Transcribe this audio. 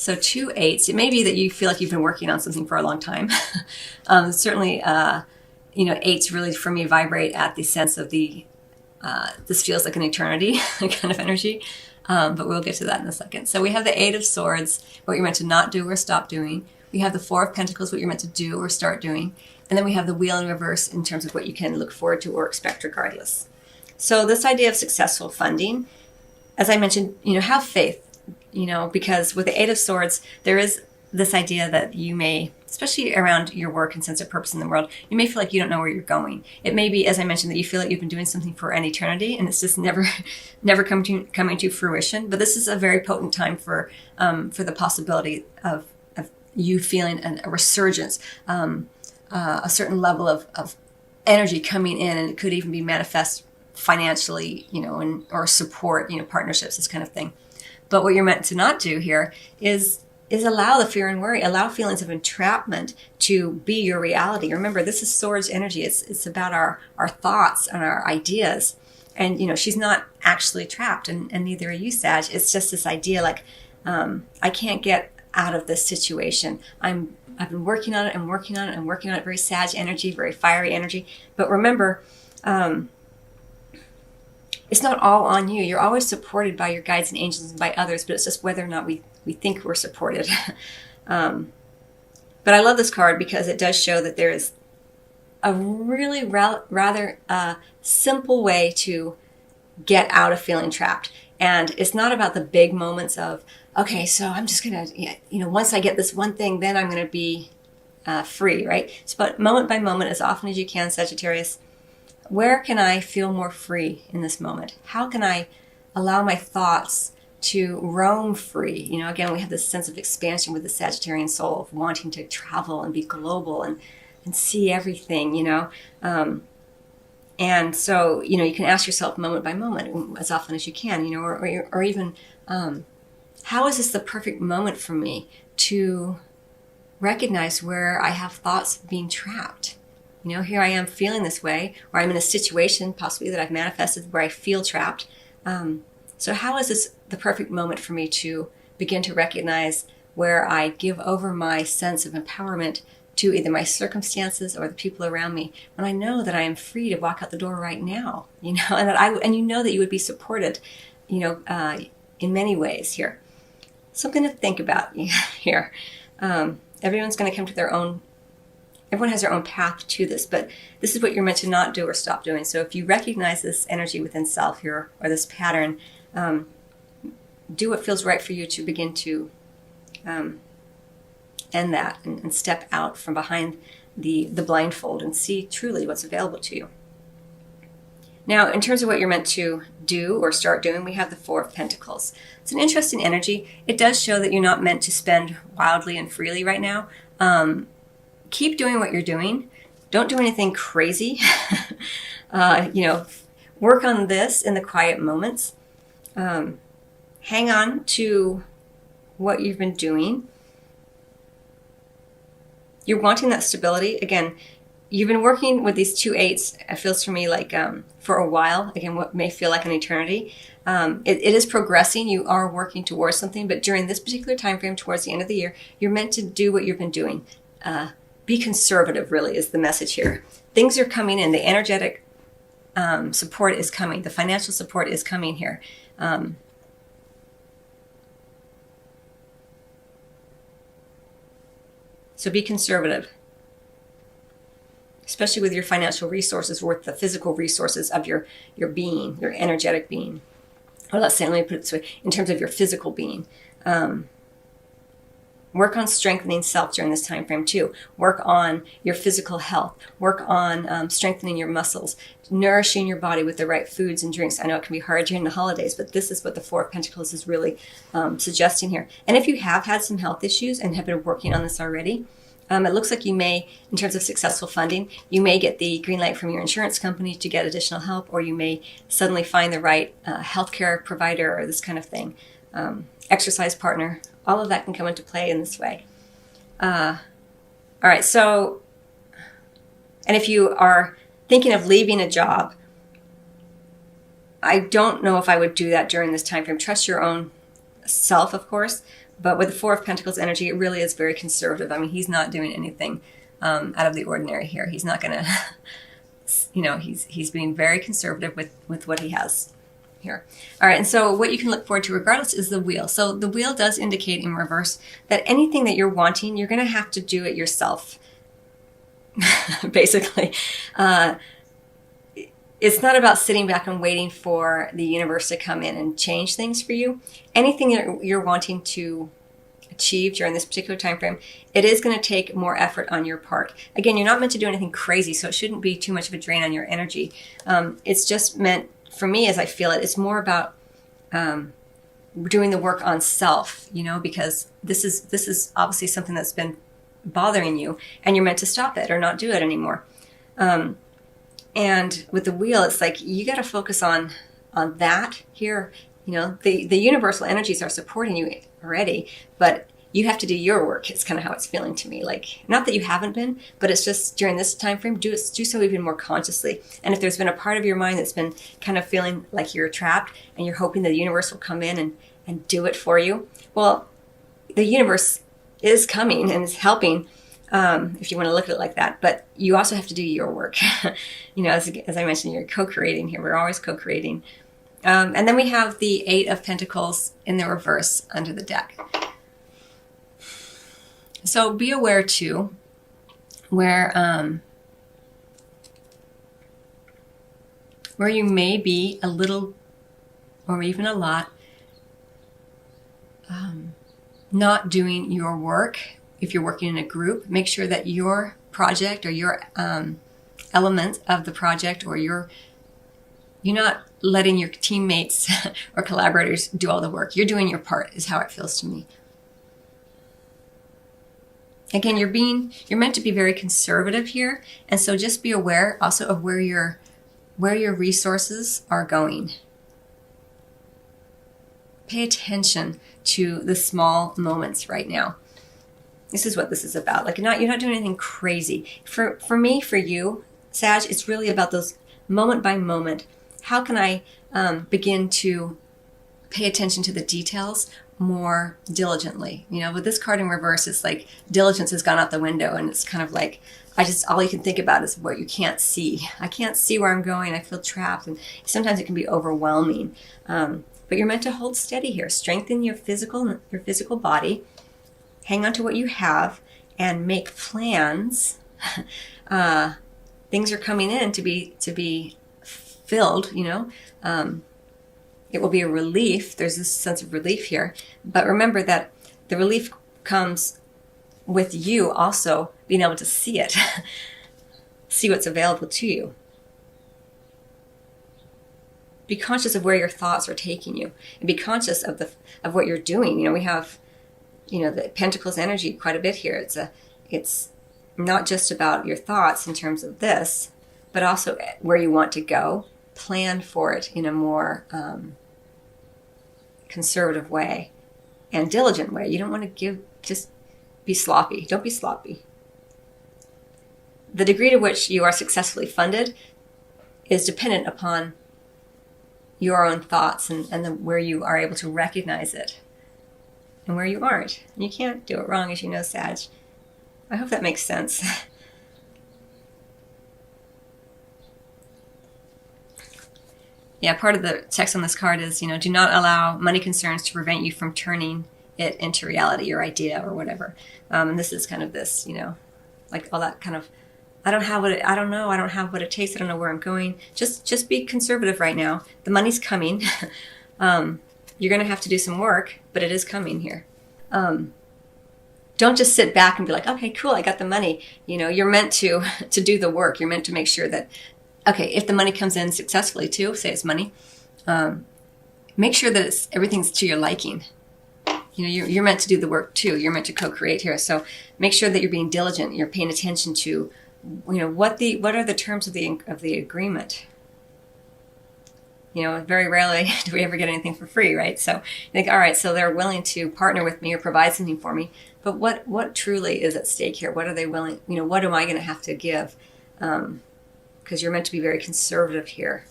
So 2 8s, it may be that you feel like you've been working on something for a long time. Certainly, eights really for me vibrate at the sense of this feels like an eternity kind of energy. But we'll get to that in a second. So we have the 8 of Swords, what you're meant to not do or stop doing. We have the 4 of Pentacles, what you're meant to do or start doing. And then we have the Wheel in reverse in terms of what you can look forward to or expect regardless. So this idea of successful funding, as I mentioned, have faith, because with the 8 of Swords, there is this idea that you may, especially around your work and sense of purpose in the world, you may feel like you don't know where you're going. It may be, as I mentioned, that you feel like you've been doing something for an eternity and it's just never coming to fruition. But this is a very potent time for the possibility of you feeling a resurgence, a certain level of energy coming in, and it could even be manifest financially, or support, partnerships, this kind of thing. But what you're meant to not do here is allow the fear and worry, allow feelings of entrapment to be your reality. Remember, this is Swords energy. It's about our thoughts and our ideas. And, she's not actually trapped, and neither are you, Sag. It's just this idea like, I can't get out of this situation. I've been working on it and working on it and working on it. Very Sag energy, very fiery energy. But remember, it's not all on you. You're always supported by your guides and angels and by others, but it's just whether or not we think we're supported. But I love this card because it does show that there is a really rather simple way to get out of feeling trapped. And it's not about the big moments of, okay, so I'm just going to, once I get this one thing, then I'm going to be free, right? So, but moment by moment, as often as you can, Sagittarius, where can I feel more free in this moment? How can I allow my thoughts to roam free? Again, we have this sense of expansion with the Sagittarian soul of wanting to travel and be global and see everything, and so, you can ask yourself moment by moment, as often as you can, or even, how is this the perfect moment for me to recognize where I have thoughts being trapped? Here I am feeling this way, or I'm in a situation possibly that I've manifested where I feel trapped. So how is this the perfect moment for me to begin to recognize where I give over my sense of empowerment to either my circumstances or the people around me, when I know that I am free to walk out the door right now, and that that you would be supported, in many ways here. Something to think about here. Everyone's going to come to their own. Everyone has their own path to this, but this is what you're meant to not do or stop doing. So if you recognize this energy within self here, or this pattern, do what feels right for you to begin to end that and step out from behind the blindfold and see truly what's available to you. Now, in terms of what you're meant to do or start doing, we have the 4 of Pentacles. It's an interesting energy. It does show that you're not meant to spend wildly and freely right now. Keep doing what you're doing. Don't do anything crazy. Work on this in the quiet moments. Hang on to what you've been doing. You're wanting that stability. Again, you've been working with these 2 8s, it feels for me like for a while. Again, what may feel like an eternity. It is progressing. You are working towards something, but during this particular time frame, towards the end of the year, you're meant to do what you've been doing. Be conservative, really, is the message here. Things are coming in. The energetic support is coming. The financial support is coming here. So be conservative, especially with your financial resources, or with the physical resources of your being, your energetic being. Or let me put it this way, in terms of your physical being. Work on strengthening self during this time frame too. Work on your physical health. Work on strengthening your muscles, nourishing your body with the right foods and drinks. I know it can be hard during the holidays, but this is what the 4 of Pentacles is really suggesting here. And if you have had some health issues and have been working on this already, it looks like you may, in terms of successful funding, you may get the green light from your insurance company to get additional help, or you may suddenly find the right healthcare provider or this kind of thing, exercise partner. All of that can come into play in this way. All right, so, and if you are thinking of leaving a job, I don't know if I would do that during this time frame. Trust your own self, of course, But with the Four of Pentacles energy, it really is very conservative. I mean, he's not doing anything out of the ordinary here. He's not going to, he's being very conservative with what he has here. All right, and so what you can look forward to regardless is the wheel. So the wheel does indicate in reverse that anything that you're wanting, you're going to have to do it yourself, basically. It's not about sitting back and waiting for the universe to come in and change things for you. Anything that you're wanting to achieve during this particular time frame, it is going to take more effort on your part. Again, you're not meant to do anything crazy, so it shouldn't be too much of a drain on your energy. It's just meant, for me, as I feel it, it's more about doing the work on self, because this is obviously something that's been bothering you, and you're meant to stop it or not do it anymore. And with the wheel, it's like you got to focus on that here. The universal energies are supporting you already, but you have to do your work. It's kind of how it's feeling to me. Like, not that you haven't been, but it's just during this time frame, do so even more consciously. And if there's been a part of your mind that's been kind of feeling like you're trapped and you're hoping that the universe will come in and do it for you, well, the universe is coming and is helping. If you want to look at it like that, but you also have to do your work. As I mentioned, you're co-creating here. We're always co-creating. And then we have the Eight of Pentacles in the reverse under the deck. So be aware too, where you may be a little, or even a lot, not doing your work. If you're working in a group, make sure that your project or your element of the project, or you're not letting your teammates or collaborators do all the work. You're doing your part, is how it feels to me. Again, you're meant to be very conservative here, and so just be aware also of where your resources are going. Pay attention to the small moments right now. This is what this is about. Like, you're not doing anything crazy. For me, for you, Sag, it's really about those moment by moment. How can I begin to pay attention to the details more diligently? With this card in reverse, it's like diligence has gone out the window, and it's kind of like, all you can think about is what you can't see. I can't see where I'm going. I feel trapped, and sometimes it can be overwhelming. But you're meant to hold steady here. Strengthen your physical body. Hang on to what you have and make plans. Things are coming in to be filled, It will be a relief. There's this sense of relief here. But remember that the relief comes with you also being able to see it, see what's available to you. Be conscious of where your thoughts are taking you, and be conscious of what you're doing. We have the Pentacles energy quite a bit here. It's not just about your thoughts in terms of this, but also where you want to go. Plan for it in a more conservative way and diligent way. You don't want to just be sloppy. Don't be sloppy. The degree to which you are successfully funded is dependent upon your own thoughts and where you are able to recognize it. And where you aren't. You can't do it wrong, as you know, Sag. I hope that makes sense. Yeah, part of the text on this card is, do not allow money concerns to prevent you from turning it into reality, your idea or whatever. And this is kind of this, like all that kind of, I don't have what it takes. I don't know where I'm going. Just be conservative right now. The money's coming. You're going to have to do some work, but it is coming here. Don't just sit back and be like, okay, cool, I got the money. You're meant to do the work. You're meant to make sure that, okay, if the money comes in successfully too, say it's money, make sure that everything's to your liking. You're meant to do the work too. You're meant to co-create here. So make sure that you're being diligent. You're paying attention to, what are the terms of the agreement. Very rarely do we ever get anything for free, right? So you think, all right, so they're willing to partner with me or provide something for me, but what truly is at stake here? What are they willing, what am I going to have to give? Because you're meant to be very conservative here.